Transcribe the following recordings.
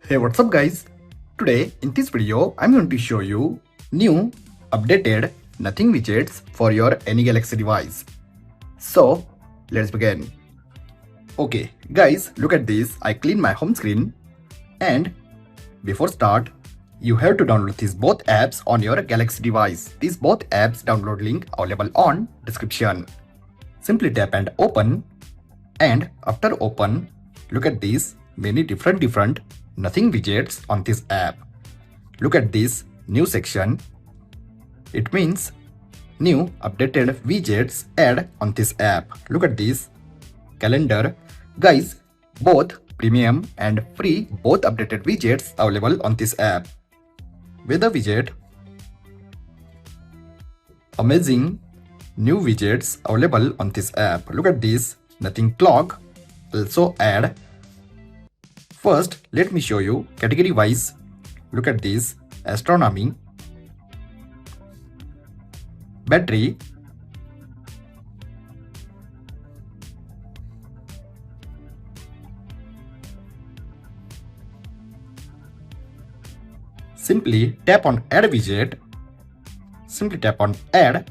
Hey, what's up guys? Today in this video I'm going to show you new updated nothing widgets for your any Galaxy device. So let's begin. Okay guys, look at this. I clean my home screen, and before start you have to download these both apps on your Galaxy device. These both apps download link available on description. Simply tap and open, and after open, look at these many different nothing widgets on this app. Look at this new section. It means new updated widgets add on this app. Look at this calendar. Guys, both premium and free both updated widgets available on this app. Weather widget, amazing new widgets available on this app. Look at this nothing clock also add. First, let me show you category wise. Look at this astronomy, battery, simply tap on add widget. Simply tap on add.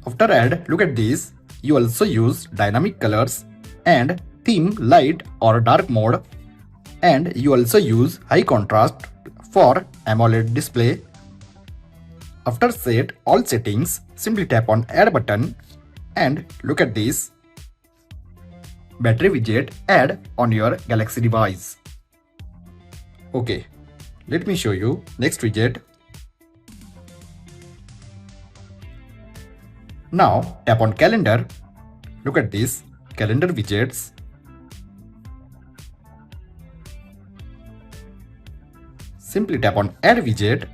After add, look at this. You also use dynamic colors and theme light or dark mode, and you also use high contrast for AMOLED display. After set all settings, simply tap on add button, and look at this battery widget add on your Galaxy device. Okay, let me show you next widget. Now tap on calendar. Look at this calendar widgets. Simply tap on add widget.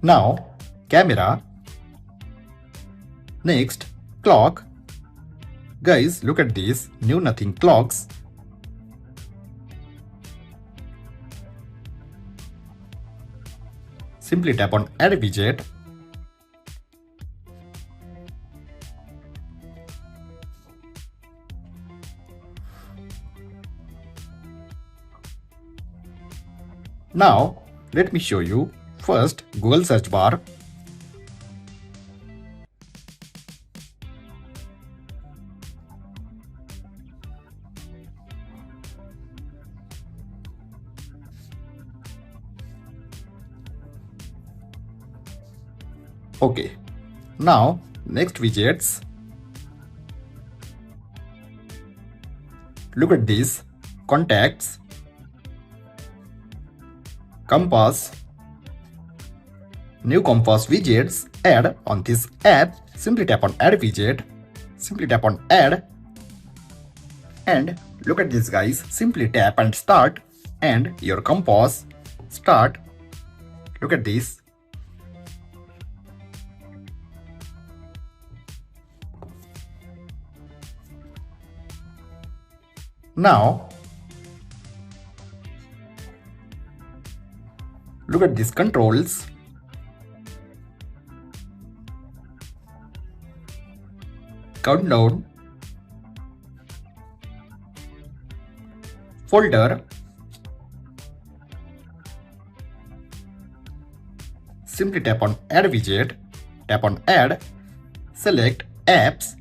Now camera. Next clock. Guys, look at these new nothing clocks. Simply tap on add widget. Now let me show you first Google search bar. Okay, now next widgets. Look at this contacts, compass, new compass widgets add on this app. Simply tap on add widget. Simply tap on add, and look at this guys. Simply tap and start, and your compass start. Look at this. Now look at these controls. Countdown, folder, simply tap on add widget, tap on add, select apps,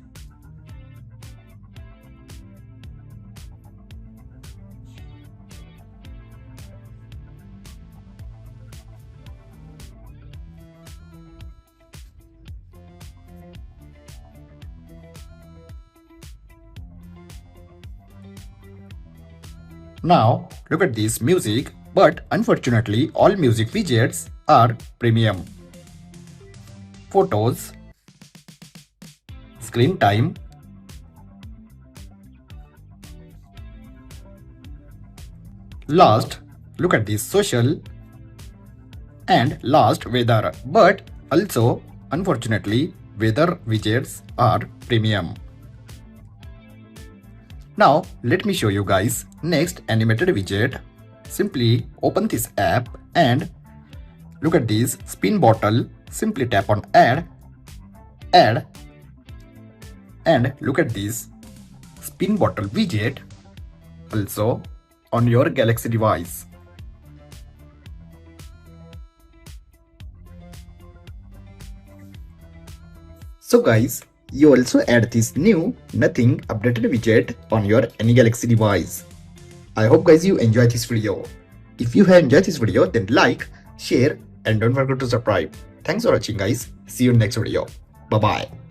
now look at this music, but unfortunately all music widgets are premium. Photos, screen time, last, look at this social, and last weather, but also unfortunately weather widgets are premium. Now let me show you guys next animated widget. Simply open this app and look at this spin bottle. Simply tap on add, And look at this spin bottle widget also on your Galaxy device. So guys, you also add this new nothing updated widget on your any Galaxy device. I hope guys you enjoyed this video. If you have enjoyed this video, then like, share and don't forget to subscribe. Thanks for watching guys. See you in next video. Bye bye.